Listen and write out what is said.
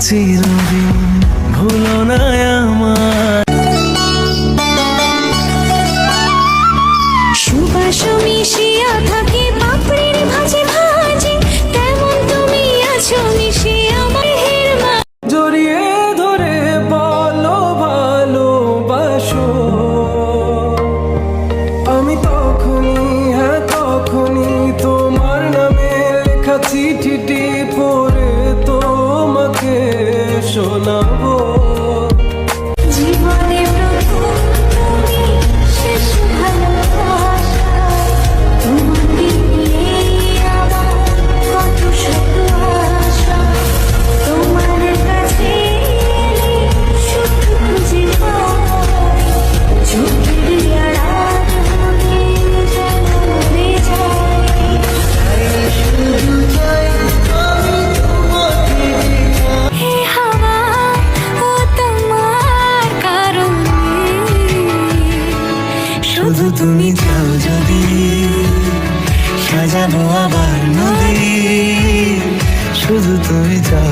চিরদিন, ভুলো না আমার। সুবাস মিশিয়া থাকে পাপড়ির ভাজে ভাজে, তেমন তুমি আছো মিশিয়ে আমার হেরমা। জড়িয়ে ধরে বলো ভালোবাসো, আমি তখনই, হ্যাঁ তখনই তোমার নামে লেখা চিঠিটি পড়ে তোমাকে শোনাবো। জীবনে প্রথম তুমি, শেষ ভালোবাসা, তোমাকে নিয়েই আমার কত শত আশা। তোমার কাছে এলে শুধু খুঁজে পাই, চোখের আড়াল হয়ে যেন উড়ে যাই। শুধু চাই আমি তোমাকে। হে হাওয়া, ও তোমার কারণে, শুধু তুমি চাও যদি সাজাবো আবার নদী, শুধু তুমি চাও